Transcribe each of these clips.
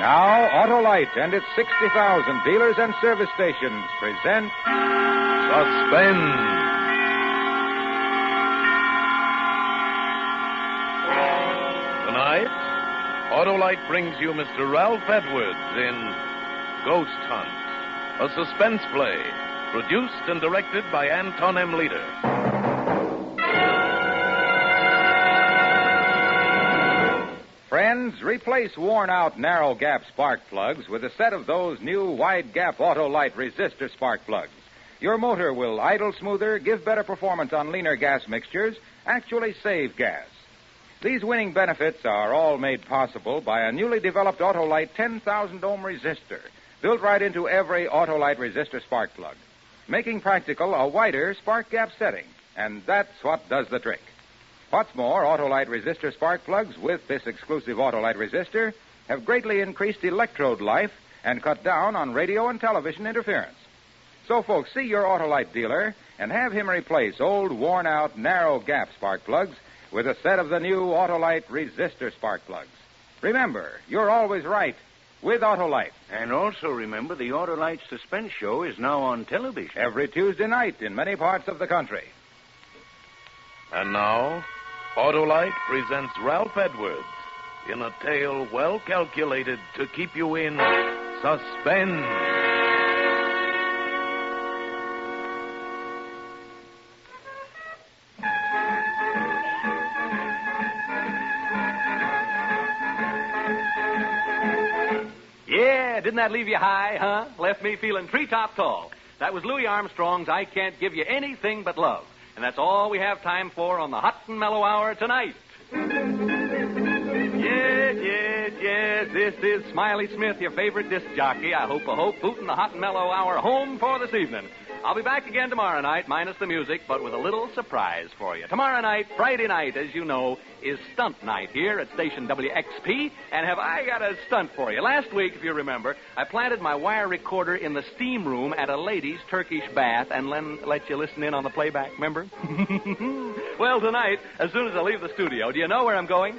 Now, Autolite and its 60,000 dealers and service stations present Suspense. Tonight, Autolite brings you Mr. Ralph Edwards in Ghost Hunt, a suspense play produced and directed by Anton M. Leader. Friends, replace worn-out narrow-gap spark plugs with a set of those new wide-gap Autolite resistor spark plugs. Your motor will idle smoother, give better performance on leaner gas mixtures, actually save gas. These winning benefits are all made possible by a newly developed Autolite 10,000 ohm resistor, built right into every Autolite resistor spark plug, making practical a wider spark gap setting, and that's what does the trick. What's more, Autolite resistor spark plugs with this exclusive Autolite resistor have greatly increased electrode life and cut down on radio and television interference. So, folks, see your Autolite dealer and have him replace old, worn-out, narrow-gap spark plugs with a set of the new Autolite resistor spark plugs. Remember, you're always right with Autolite. And also remember, the Autolite Suspense Show is now on television. Every Tuesday night in many parts of the country. And now, Autolite presents Ralph Edwards in a tale well calculated to keep you in suspense. Yeah, didn't that leave you high, huh? Left me feeling treetop tall. That was Louis Armstrong's I Can't Give You Anything But Love. And that's all we have time for on the Hot and Mellow Hour tonight. Yes, this is Smiley Smith, your favorite disc jockey. I hope booting the Hot and Mellow Hour home for this evening. I'll be back again tomorrow night, minus the music, but with a little surprise for you. Tomorrow night, Friday night, as you know, is stunt night here at station WXP, and have I got a stunt for you. Last week, if you remember, I planted my wire recorder in the steam room at a lady's Turkish bath and let you listen in on the playback, remember? Well, tonight, as soon as I leave the studio, do you know where I'm going?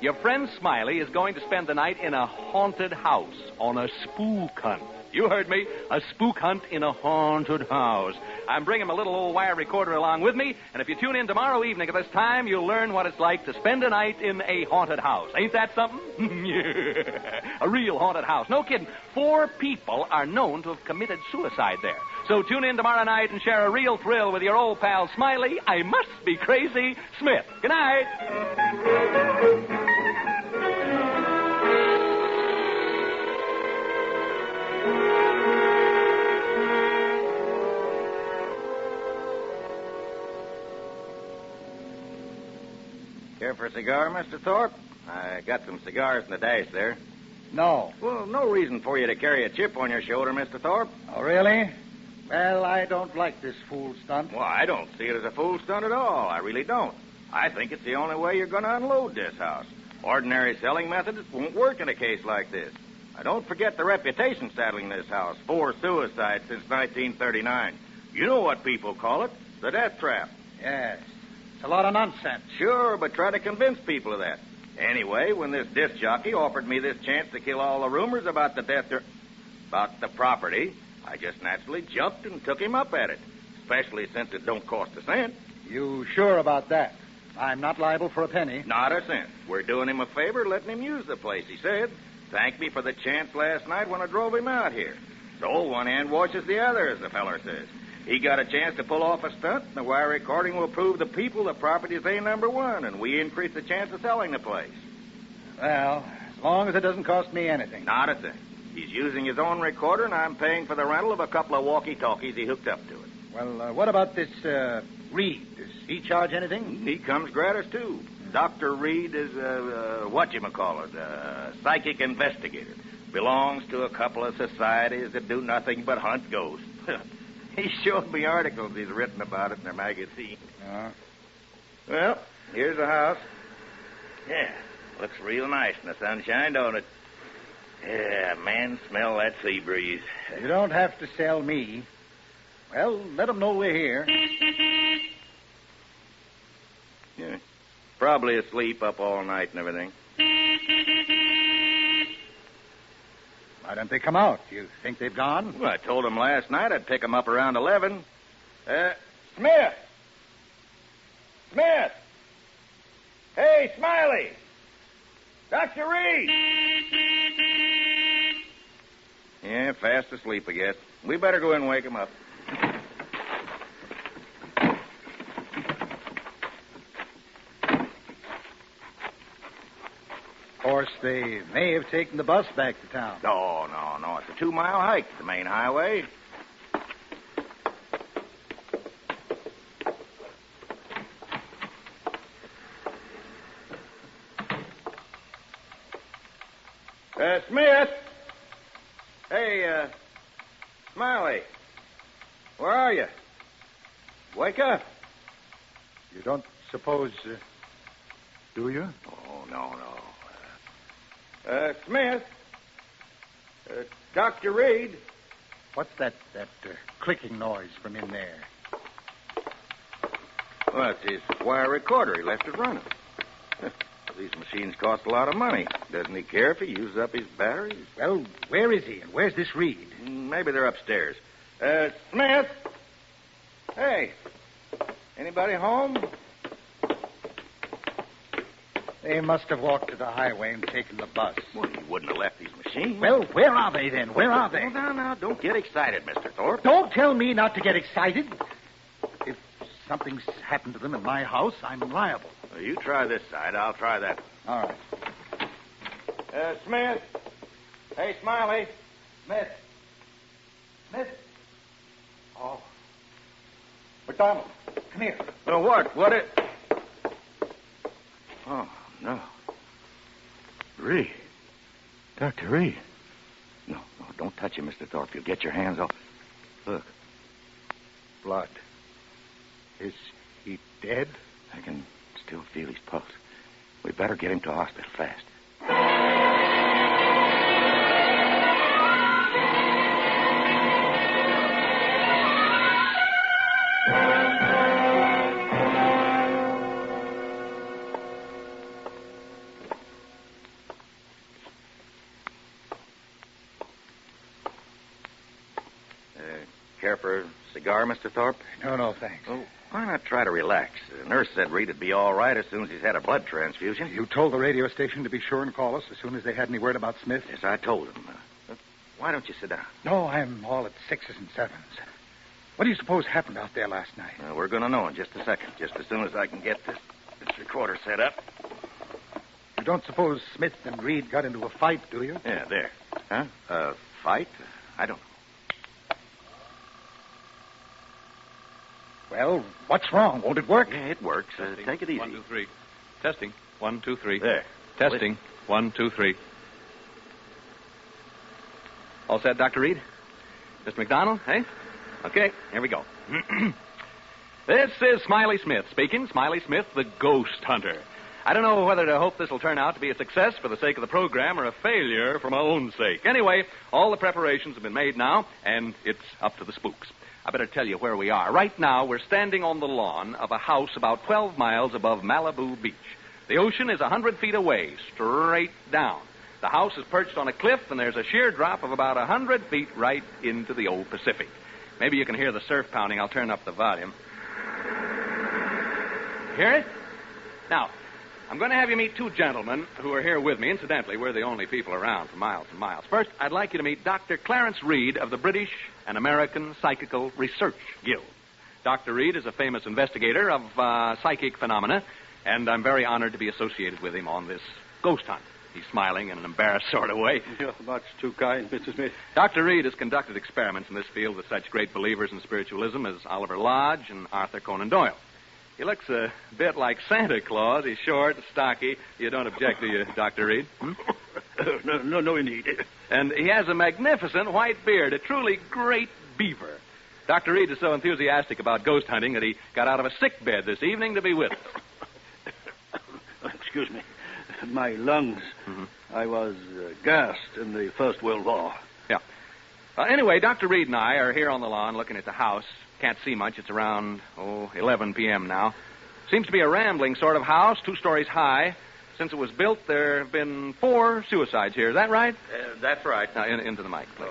Your friend Smiley is going to spend the night in a haunted house on a spook hunt. You heard me. A spook hunt in a haunted house. I'm bringing my little old wire recorder along with me, and if you tune in tomorrow evening at this time, you'll learn what it's like to spend a night in a haunted house. Ain't that something? Yeah. A real haunted house. No kidding. 4 people are known to have committed suicide there. So tune in tomorrow night and share a real thrill with your old pal Smiley. I must be crazy, Smith. Good night. Care for a cigar, Mr. Thorpe? I got some cigars in the dash there. No. Well, no reason for you to carry a chip on your shoulder, Mr. Thorpe. Oh, really? Well, I don't like this fool stunt. Well, I don't see it as a fool stunt at all. I really don't. I think it's the only way you're going to unload this house. Ordinary selling methods won't work in a case like this. Now, don't forget the reputation saddling this house. 4 suicides since 1939. You know what people call it. The death trap. Yes. It's a lot of nonsense. Sure, but try to convince people of that. Anyway, when this disc jockey offered me this chance to kill all the rumors about the about the property, I just naturally jumped and took him up at it, especially since it don't cost a cent. You sure about that? I'm not liable for a penny. Not a cent. We're doing him a favor letting him use the place, he said. Thanked me for the chance last night when I drove him out here. So one hand washes the other, as the feller says. He got a chance to pull off a stunt, and the wire recording will prove the people the property is A number 1, and we increase the chance of selling the place. Well, as long as it doesn't cost me anything. Not a thing. He's using his own recorder, and I'm paying for the rental of a couple of walkie-talkies he hooked up to it. Well, what about this, Reed? Does he charge anything? He comes gratis, too. Dr. Reed is, a psychic investigator. Belongs to a couple of societies that do nothing but hunt ghosts. He showed me articles he's written about it in their magazine. Well, here's the house. Yeah, looks real nice in the sunshine, don't it? Yeah, man, smell that sea breeze. You don't have to sell me. Well, let them know we're here. Yeah, probably asleep up all night and everything. Why don't they come out? Do you think they've gone? Well, I told them last night I'd pick them up around 11. Smith! Smith! Hey, Smiley! Dr. Reed! Yeah, fast asleep, I guess. We better go in and wake him up. Of course, they may have taken the bus back to town. No. It's a 2-mile hike to the main highway. Smith! Hey, Smiley. Where are you? Wake up. You don't suppose, do you? Oh, no. Smith. Dr. Reed. What's that clicking noise from in there? Well, it's his wire recorder. He left it running. These machines cost a lot of money. Doesn't he care if he uses up his batteries? Well, where is he, and where's this Reed? Maybe they're upstairs. Smith? Hey, anybody home? They must have walked to the highway and taken the bus. Well, he wouldn't have left these machines. Well, where are they then? Where are they? Now, don't get excited, Mr. Thorpe. Don't tell me not to get excited. If something's happened to them in my house, I'm liable. Well, you try this side. I'll try that. All right. Smith. Hey, Smiley. Smith. Oh. McDonald, come here. What? What it? Oh, no. Reed. Dr. Reed. No, don't touch him, Mr. Thorpe. You'll get your hands off. Look. Blood. Is he dead? I can still feel his pulse. We better get him to hospital fast. Care for a cigar, Mr. Thorpe? No, thanks. Oh, why not try to relax? The nurse said Reed would be all right as soon as he's had a blood transfusion. You told the radio station to be sure and call us as soon as they had any word about Smith? Yes, I told him. Why don't you sit down? No, I'm all at 6s and 7s. What do you suppose happened out there last night? We're going to know in just a second, just as soon as I can get this recorder set up. You don't suppose Smith and Reed got into a fight, do you? Yeah, there. Huh? A fight? I don't know. Well, what's wrong? Won't it work? Yeah, it works. Take it easy. 1, 2, 3. Testing. 1, 2, 3. There. Testing. 1, 2, 3. All set, Dr. Reed? Mr. McDonald, eh? Okay, here we go. This is Smiley Smith speaking. Smiley Smith, the ghost hunter. I don't know whether to hope this will turn out to be a success for the sake of the program or a failure for my own sake. Anyway, all the preparations have been made now, and it's up to the spooks. I better tell you where we are. Right now, we're standing on the lawn of a house about 12 miles above Malibu Beach. The ocean is 100 feet away, straight down. The house is perched on a cliff, and there's a sheer drop of about 100 feet right into the old Pacific. Maybe you can hear the surf pounding. I'll turn up the volume. Hear it? Now, I'm going to have you meet two gentlemen who are here with me. Incidentally, we're the only people around for miles and miles. First, I'd like you to meet Dr. Clarence Reed of the British and American Psychical Research Guild. Dr. Reed is a famous investigator of psychic phenomena, and I'm very honored to be associated with him on this ghost hunt. He's smiling in an embarrassed sort of way. You're much too kind, Mr. Smith. Dr. Reed has conducted experiments in this field with such great believers in spiritualism as Oliver Lodge and Arthur Conan Doyle. He looks a bit like Santa Claus. He's short, stocky. You don't object, do you, Dr. Reed? No, indeed. And he has a magnificent white beard, a truly great beaver. Dr. Reed is so enthusiastic about ghost hunting that he got out of a sick bed this evening to be with us. Excuse me. My lungs. Mm-hmm. I was gassed in the First World War. Yeah. Anyway, Dr. Reed and I are here on the lawn looking at the house. Can't see much. It's around, 11 p.m. now. Seems to be a rambling sort of house, 2 stories high. Since it was built, there have been 4 suicides here. Is that right? That's right. Now, into the mic, please.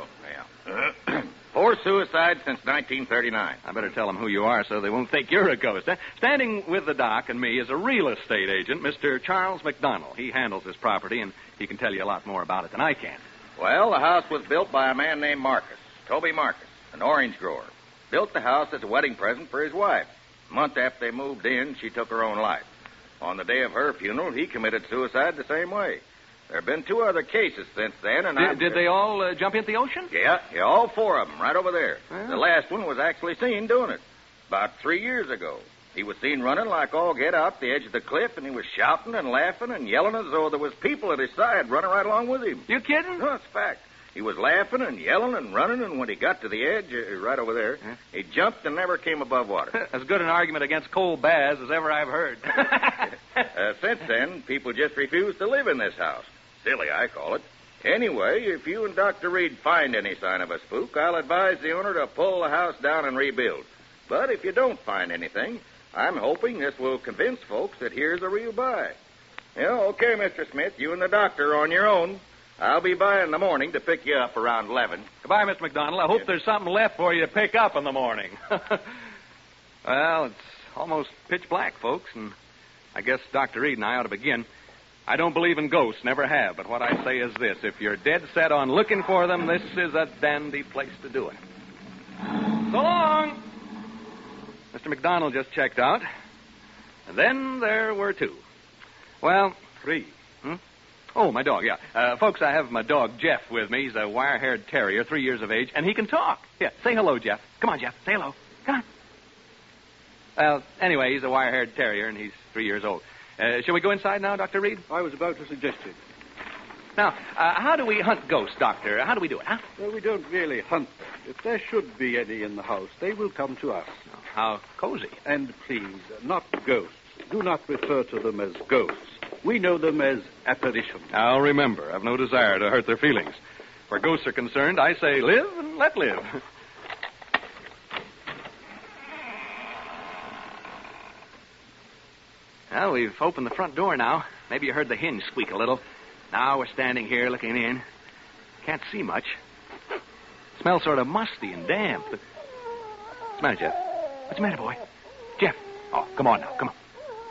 Oh, yeah. 4 suicides since 1939. I better tell them who you are so they won't think you're a ghost. Standing with the doc and me is a real estate agent, Mr. Charles McDonald. He handles this property, and he can tell you a lot more about it than I can. Well, the house was built by a man named Marcus, Toby Marcus, an orange grower. Built the house as a wedding present for his wife. A month after they moved in, she took her own life. On the day of her funeral, he committed suicide the same way. There have been 2 other cases since then, and Did they all jump into the ocean? Yeah, all 4 of them, right over there. Well. The last one was actually seen doing it about 3 years ago. He was seen running like all get out the edge of the cliff, and he was shouting and laughing and yelling as though there was people at his side running right along with him. You kidding? No, it's fact. He was laughing and yelling and running, and when he got to the edge, right over there, he jumped and never came above water. As good an argument against coal baths as ever I've heard. Since then, people just refuse to live in this house. Silly, I call it. Anyway, if you and Dr. Reed find any sign of a spook, I'll advise the owner to pull the house down and rebuild. But if you don't find anything, I'm hoping this will convince folks that here's a real buy. Yeah, okay, Mr. Smith, you and the doctor are on your own. I'll be by in the morning to pick you up around 11. Goodbye, Mr. McDonald. I hope there's something left for you to pick up in the morning. Well, it's almost pitch black, folks, and I guess Dr. Reed and I ought to begin. I don't believe in ghosts, never have, but what I say is this. If you're dead set on looking for them, this is a dandy place to do it. So long! Mr. McDonald just checked out. And then there were 2. Well, 3. Oh, my dog, yeah. Folks, I have my dog, Jeff, with me. He's a wire-haired terrier, 3 years of age, and he can talk. Yeah, say hello, Jeff. Come on, Jeff, say hello. Come on. Anyway, he's a wire-haired terrier, and he's 3 years old. Shall we go inside now, Dr. Reed? I was about to suggest it. Now, how do we hunt ghosts, Doctor? How do we do it, huh? Well, we don't really hunt them. If there should be any in the house, they will come to us. How cozy. And please, not ghosts. Do not refer to them as ghosts. We know them as apparitions. I'll remember. I've no desire to hurt their feelings. Where ghosts are concerned, I say live and let live. Well, we've opened the front door now. Maybe you heard the hinge squeak a little. Now we're standing here looking in. Can't see much. Smells sort of musty and damp. What's the matter, Jeff? What's the matter, boy? Jeff. Oh, come on now, come on.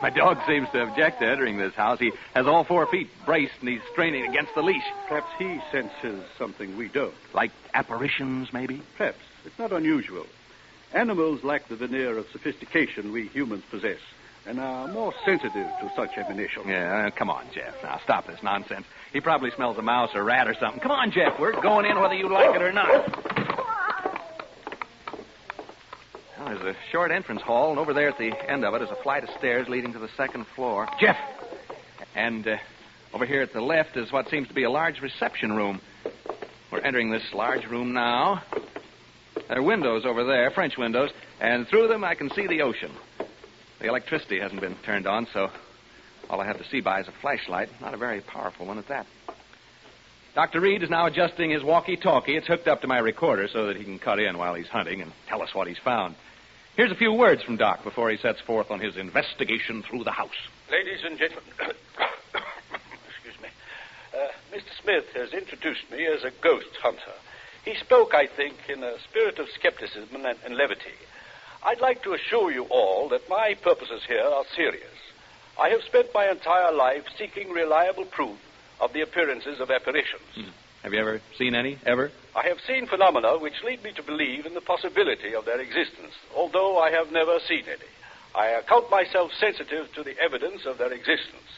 My dog seems to object to entering this house. He has all 4 feet braced, and he's straining against the leash. Perhaps he senses something we don't. Like apparitions, maybe? Perhaps. It's not unusual. Animals lack the veneer of sophistication we humans possess, and are more sensitive to such emanations. Yeah, come on, Jeff. Now, stop this nonsense. He probably smells a mouse or rat or something. Come on, Jeff. We're going in whether you like it or not. Well, there's a short entrance hall, and over there at the end of it is a flight of stairs leading to the 2nd floor. Jeff! And over here at the left is what seems to be a large reception room. We're entering this large room now. There are windows over there, French windows, and through them I can see the ocean. The electricity hasn't been turned on, so all I have to see by is a flashlight. Not a very powerful one at that. Dr. Reed is now adjusting his walkie-talkie. It's hooked up to my recorder so that he can cut in while he's hunting and tell us what he's found. Here's a few words from Doc before he sets forth on his investigation through the house. Ladies and gentlemen, excuse me. Mr. Smith has introduced me as a ghost hunter. He spoke, I think, in a spirit of skepticism and levity. I'd like to assure you all that my purposes here are serious. I have spent my entire life seeking reliable proof of the appearances of apparitions. Have you ever seen any, ever? I have seen phenomena which lead me to believe in the possibility of their existence, although I have never seen any. I account myself sensitive to the evidence of their existence.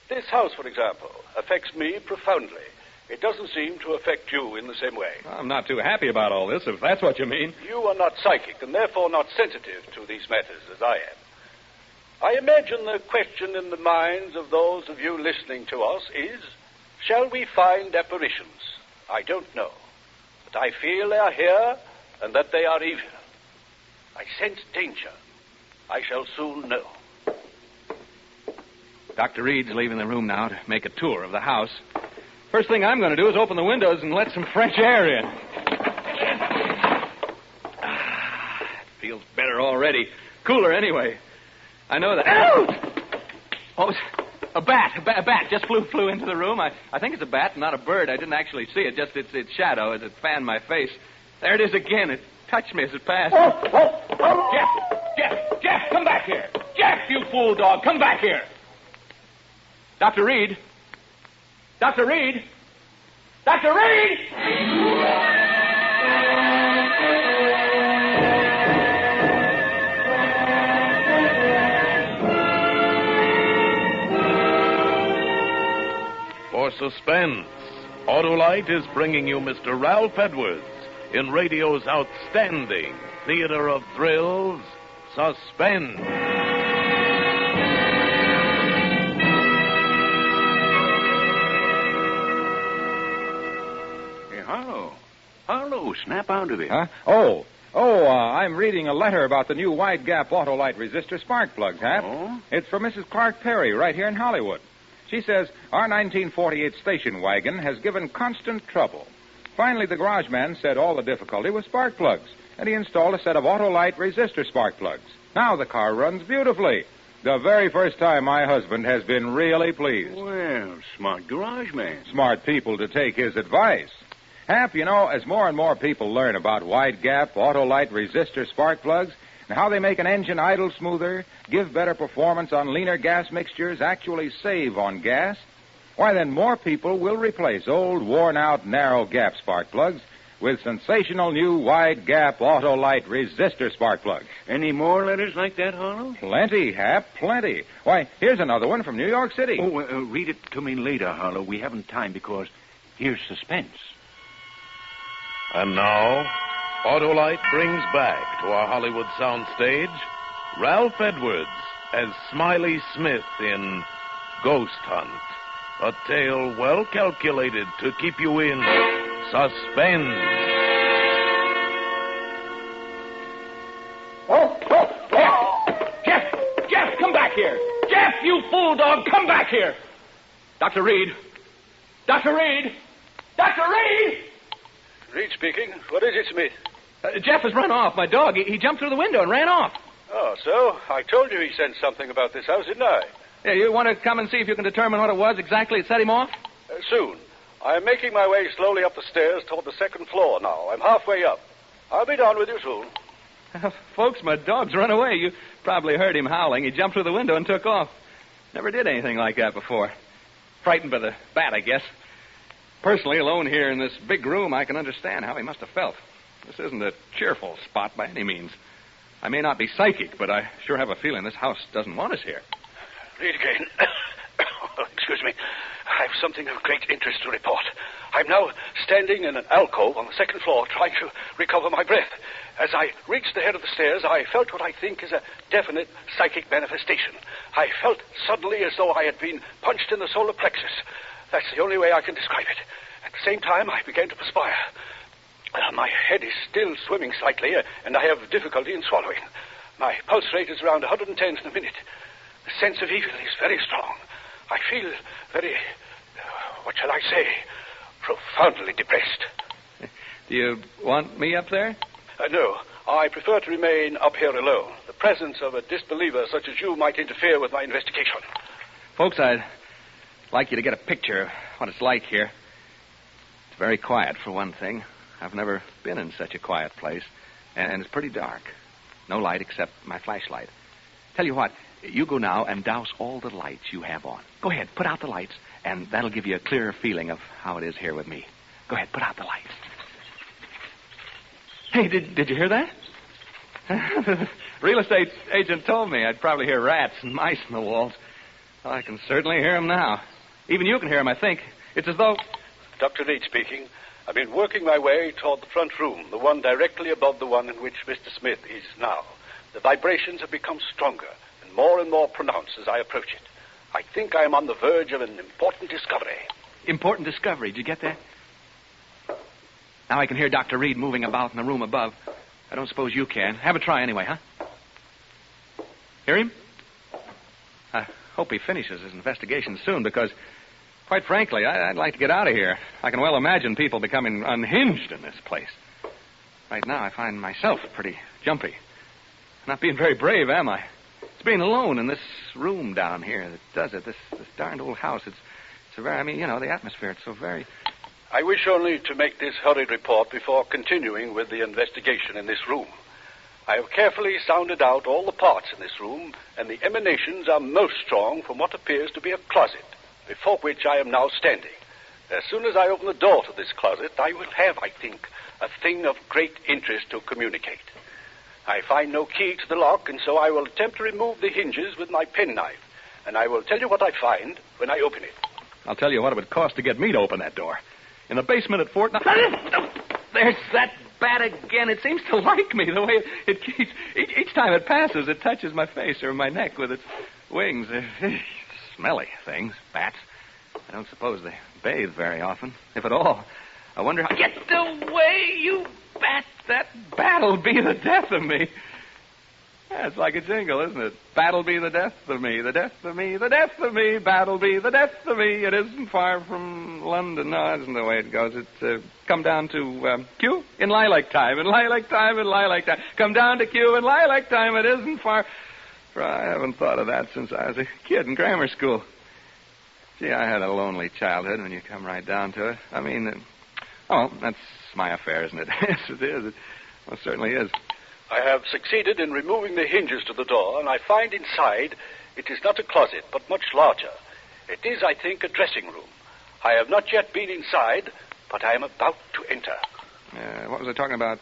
This house, for example, affects me profoundly. It doesn't seem to affect you in the same way. I'm not too happy about all this, if that's what you mean. You are not psychic, and therefore not sensitive to these matters as I am. I imagine the question in the minds of those of you listening to us is, shall we find apparitions? I don't know. But I feel they are here and that they are evil. I sense danger. I shall soon know. Dr. Reed's leaving the room now to make a tour of the house. First thing I'm going to do is open the windows and let some fresh air in. It feels better already. Cooler anyway. I know that. Ouch! A bat just flew into the room. I think it's a bat, not a bird. I didn't actually see it, just its shadow as it fanned my face. There it is again. It touched me as it passed. Jeff, come back here. Jeff, you fool dog, come back here. Dr. Reed. Dr. Reed. Dr. Reed! For Suspense, Autolite is bringing you Mr. Ralph Edwards in radio's outstanding theater of thrills, Suspense. Hey, Harlow, snap out of it. Huh? I'm reading a letter about the new wide gap Autolite resistor spark plugs, Hap. Oh? It's from Mrs. Clark Perry right here in Hollywood. She says our 1948 station wagon has given constant trouble. Finally, the garage man said all the difficulty was spark plugs, and he installed a set of Autolite resistor spark plugs. Now the car runs beautifully. The very first time my husband has been really pleased. Well, smart garage man. Smart people to take his advice. Hap, as more and more people learn about wide gap Autolite resistor spark plugs and how they make an engine idle smoother, give better performance on leaner gas mixtures, actually save on gas, why then more people will replace old, worn-out, narrow gap spark plugs with sensational new wide gap Autolite resistor spark plugs. Any more letters like that, Harlow? Plenty, Hap, plenty. Why, here's another one from New York City. Read it to me later, Harlow. We haven't time because here's Suspense. And now, Autolite brings back to our Hollywood soundstage Ralph Edwards as Smiley Smith in Ghost Hunt, a tale well calculated to keep you in suspense. Jeff, come back here. Jeff, you fool dog, come back here. Dr. Reed. Dr. Reed. Dr. Reed! Reed speaking. What is it, Smith? Jeff has run off. My dog, he jumped through the window and ran off. Oh, so? I told you he sent something about this house, didn't I? Yeah, you want to come and see if you can determine what it was exactly that set him off? Soon. I'm making my way slowly up the stairs toward the second floor now. I'm halfway up. I'll be down with you soon. Folks, my dog's run away. You probably heard him howling. He jumped through the window and took off. Never did anything like that before. Frightened by the bat, I guess. Personally, alone here in this big room, I can understand how he must have felt. This isn't a cheerful spot by any means. I may not be psychic, but I sure have a feeling this house doesn't want us here. Read again. Excuse me. I have something of great interest to report. I'm now standing in an alcove on the second floor trying to recover my breath. As I reached the head of the stairs, I felt what I think is a definite psychic manifestation. I felt suddenly as though I had been punched in the solar plexus. That's the only way I can describe it. At the same time, I began to perspire. My head is still swimming slightly, and I have difficulty in swallowing. My pulse rate is around 110 in a minute. The sense of evil is very strong. I feel very, what shall I say, profoundly depressed. Do you want me up there? No, I prefer to remain up here alone. The presence of a disbeliever such as you might interfere with my investigation. Folks, I'd like you to get a picture of what it's like here. It's very quiet, for one thing. I've never been in such a quiet place, and it's pretty dark. No light except my flashlight. Tell you what, you go now and douse all the lights you have on. Go ahead, put out the lights, and that'll give you a clearer feeling of how it is here with me. Go ahead, put out the lights. Hey, did you hear that? The real estate agent told me I'd probably hear rats and mice in the walls. Well, I can certainly hear them now. Even you can hear them, I think. It's as though... Dr. Reed speaking. I've been working my way toward the front room, the one directly above the one in which Mr. Smith is now. The vibrations have become stronger and more pronounced as I approach it. I think I am on the verge of an important discovery. Important discovery. Did you get that? Now I can hear Dr. Reed moving about in the room above. I don't suppose you can. Have a try anyway, huh? Hear him? I hope he finishes his investigation soon because, quite frankly, I'd like to get out of here. I can well imagine people becoming unhinged in this place. Right now I find myself pretty jumpy. Not being very brave, am I? It's being alone in this room down here that does it. This darned old house. It's a very, the atmosphere. It's so very... I wish only to make this hurried report before continuing with the investigation in this room. I have carefully sounded out all the parts in this room, and the emanations are most strong from what appears to be a closet, before which I am now standing. As soon as I open the door to this closet, I will have, I think, a thing of great interest to communicate. I find no key to the lock, and so I will attempt to remove the hinges with my penknife, and I will tell you what I find when I open it. I'll tell you what it would cost to get me to open that door. In the basement at Fort... There's that bat again. It seems to like me the way it keeps... Each time it passes, it touches my face or my neck with its wings. Smelly things, bats. I don't suppose they bathe very often, if at all. I wonder how... Get away, you bat! That bat'll be the death of me. Yeah, it's like a jingle, isn't it? Bat'll be the death of me, the death of me, the death of me. Bat'll be the death of me. It isn't far from London. No, that isn't the way it goes. It's come down to Q in lilac time, in lilac time, in lilac time. Come down to Q in lilac time. It isn't far. I haven't thought of that since I was a kid in grammar school. Gee, I had a lonely childhood when you come right down to it. I mean, that's my affair, isn't it? Yes, it is. It most certainly is. I have succeeded in removing the hinges to the door, and I find inside it is not a closet, but much larger. It is, I think, a dressing room. I have not yet been inside, but I am about to enter. What was I talking about?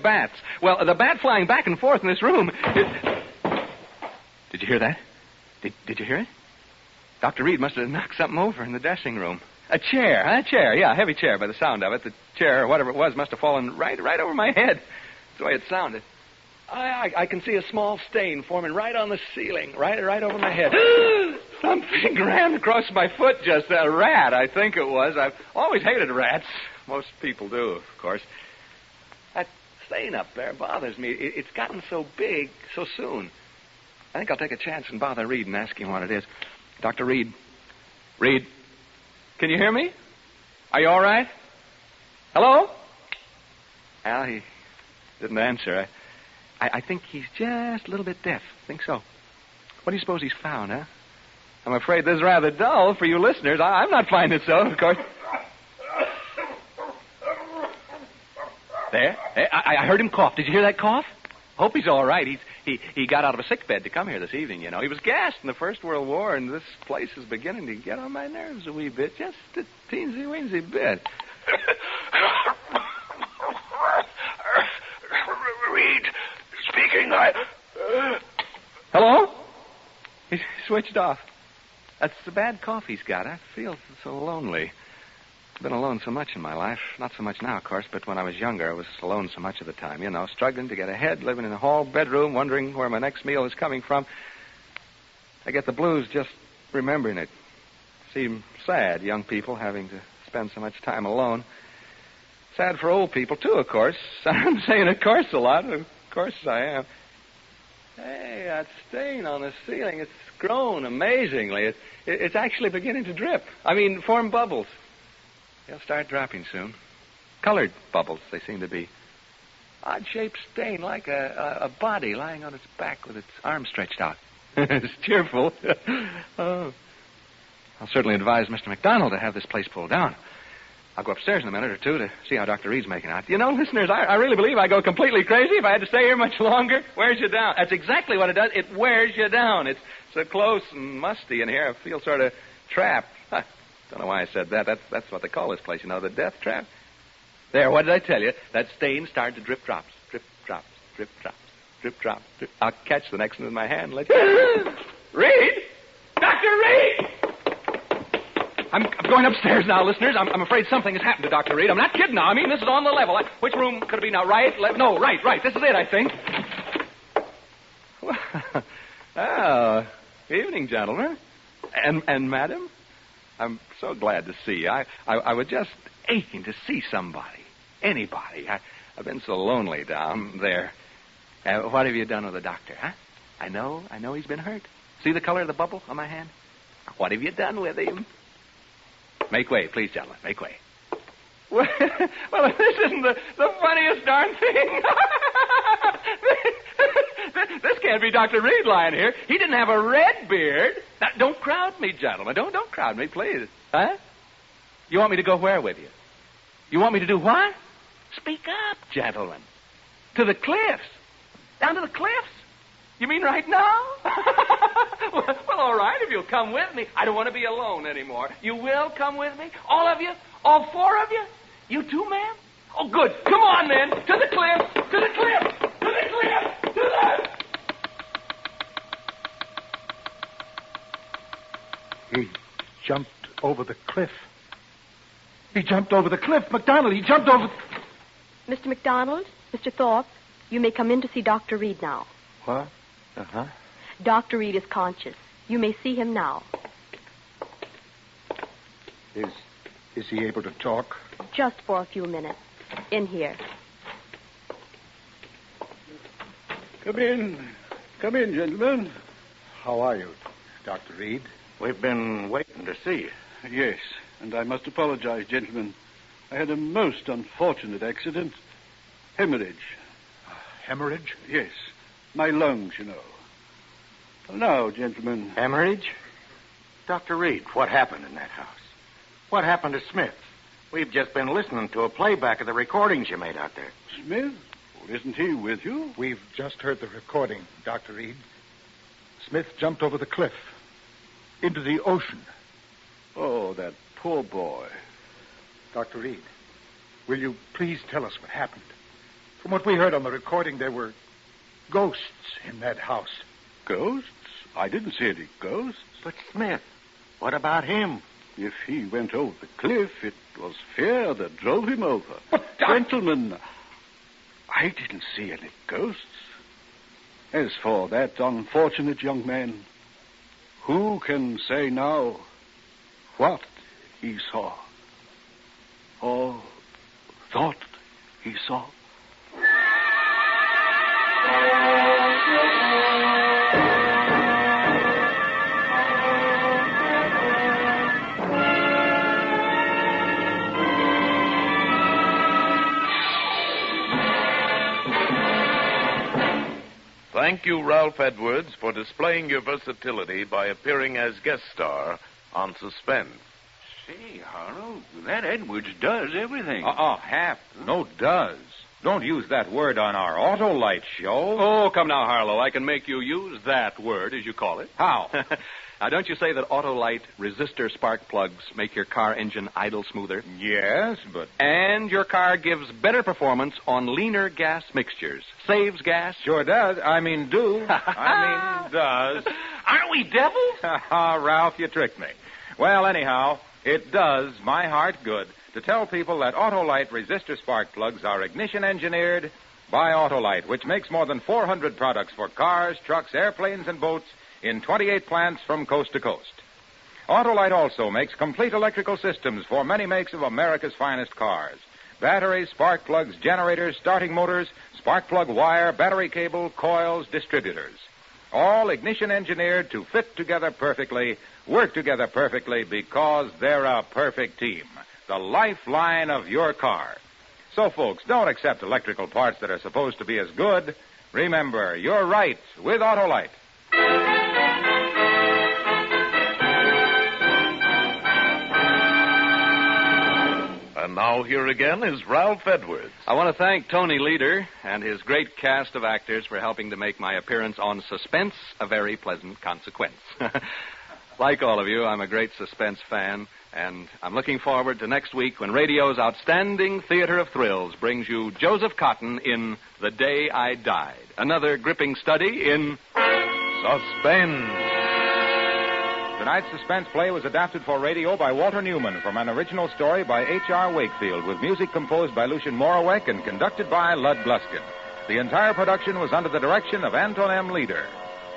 Bats. Well, the bat flying back and forth in this room. Did you hear that? Did you hear it? Dr. Reed must have knocked something over in the dressing room. A chair, a heavy chair by the sound of it. The chair, or whatever it was, must have fallen right over my head. That's the way it sounded. I can see a small stain forming right on the ceiling, right over my head. Something ran across my foot just a rat, I think it was. I've always hated rats. Most people do, of course. That stain up there bothers me. It's gotten so big so soon. I think I'll take a chance and bother Reed and ask him what it is. Dr. Reed. Reed, can you hear me? Are you all right? Hello? Al, he didn't answer. I think he's just a little bit deaf. I think so. What do you suppose he's found, huh? I'm afraid this is rather dull for you listeners. I'm not finding it so, of course. There. I heard him cough. Did you hear that cough? Hope he's all right. He got out of a sick bed to come here this evening, you know. He was gassed in the First World War, and this place is beginning to get on my nerves a wee bit. Just a teensy-weensy bit. Reed, speaking. Hello? He switched off. That's the bad cough he's got. I feel so lonely. I've been alone so much in my life. Not so much now, of course, but when I was younger, I was alone so much of the time. You know, struggling to get ahead, living in a hall bedroom, wondering where my next meal is coming from. I get the blues just remembering it. Seem sad, young people having to spend so much time alone. Sad for old people, too, of course. I'm saying of course a lot. Of course I am. Hey, that stain on the ceiling, it's grown amazingly. It's actually beginning to drip. Form bubbles. They'll start dropping soon. Colored bubbles, they seem to be. Odd-shaped stain, like a body lying on its back with its arms stretched out. It's cheerful. Oh. I'll certainly advise Mr. McDonald to have this place pulled down. I'll go upstairs in a minute or two to see how Dr. Reed's making out. You know, listeners, I really believe I go completely crazy if I had to stay here much longer. Wears you down. That's exactly what it does. It wears you down. It's so close and musty in here. I feel sort of trapped. Don't know why I said that. That's what they call this place, you know, the death trap. There, what did I tell you? That stain started to drip drops. Drip drops. Drip drops. Drip drops. Drip. I'll catch the next one in my hand. Reed! Dr. Reed! I'm going upstairs now, listeners. I'm afraid something has happened to Dr. Reed. I'm not kidding now. This is on the level. Which room could it be now? Right? Left? No, right. This is it, I think. Oh, evening, gentlemen. And madam? I'm so glad to see you. I was just aching to see somebody. Anybody. I've been so lonely down there. What have you done with the doctor, huh? I know he's been hurt. See the color of the bubble on my hand? What have you done with him? Make way, please, gentlemen. Make way. Well, this isn't the funniest darn thing. This can't be Dr. Reed lying here. He didn't have a red beard. Now, don't crowd me, gentlemen. Don't crowd me, please. Huh? You want me to go where with you? You want me to do what? Speak up, gentlemen. To the cliffs. Down to the cliffs? You mean right now? well, all right, if you'll come with me. I don't want to be alone anymore. You will come with me? All of you? All four of you? You too, ma'am? Oh, good. Come on, then. To the cliffs. To the cliffs. To the cliffs. To the... He jumped over the cliff. He jumped over the cliff. McDonald, he jumped over... Mr. McDonald, Mr. Thorpe, you may come in to see Dr. Reed now. What? Uh-huh. Dr. Reed is conscious. You may see him now. Is he able to talk? Just for a few minutes. In here. Come in. Come in, gentlemen. How are you, Dr. Reed? We've been waiting to see you. Yes, and I must apologize, gentlemen. I had a most unfortunate accident. Hemorrhage. Hemorrhage? Yes. My lungs, you know. Now, gentlemen. Hemorrhage? Dr. Reed, what happened in that house? What happened to Smith? We've just been listening to a playback of the recordings you made out there. Smith? Well, isn't he with you? We've just heard the recording, Dr. Reed. Smith jumped over the cliff. Into the ocean. Oh, that poor boy. Dr. Reed, will you please tell us what happened? From what we heard on the recording, there were ghosts in that house. Ghosts? I didn't see any ghosts. But Smith, what about him? If he went over the cliff, it was fear that drove him over. But, gentlemen, I didn't see any ghosts. As for that unfortunate young man, who can say now what he saw or thought he saw? Thank you, Ralph Edwards, for displaying your versatility by appearing as guest star on Suspense. Say, Harlow, that Edwards does everything. Hap. No does. Don't use that word on our Autolite show. Oh, come now, Harlow. I can make you use that word, as you call it. How? Now, don't you say that Autolite resistor spark plugs make your car engine idle smoother? Yes, but... And your car gives better performance on leaner gas mixtures. Saves gas. Sure does. I mean, does. Aren't we devils? Ralph, you tricked me. Well, anyhow, it does my heart good to tell people that Autolite resistor spark plugs are ignition engineered by Autolite, which makes more than 400 products for cars, trucks, airplanes, and boats in 28 plants from coast to coast. Autolite also makes complete electrical systems for many makes of America's finest cars. Batteries, spark plugs, generators, starting motors, spark plug wire, battery cable, coils, distributors. All ignition engineered to fit together perfectly, work together perfectly because they're a perfect team. The lifeline of your car. So, folks, don't accept electrical parts that are supposed to be as good. Remember, you're right with Autolite. And now here again is Ralph Edwards. I want to thank Tony Leader and his great cast of actors for helping to make my appearance on Suspense a very pleasant consequence. Like all of you, I'm a great Suspense fan, and I'm looking forward to next week when radio's outstanding theater of thrills brings you Joseph Cotton in The Day I Died, another gripping study in Suspense. Tonight's suspense play was adapted for radio by Walter Newman from an original story by H.R. Wakefield with music composed by Lucien Moraweck and conducted by Lud Gluskin. The entire production was under the direction of Anton M. Leader.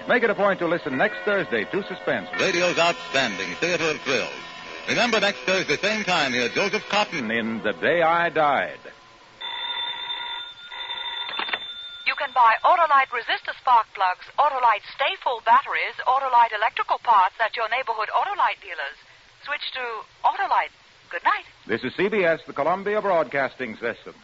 Make it a point to listen next Thursday to Suspense. Radio's outstanding theater of thrills. Remember, next Thursday, same time, hear Joseph Cotton in The Day I Died. You can buy Autolite resistor spark plugs, Autolite stay full batteries, Autolite electrical parts at your neighborhood Autolite dealers. Switch to Autolite. Good night. This is CBS, the Columbia Broadcasting System.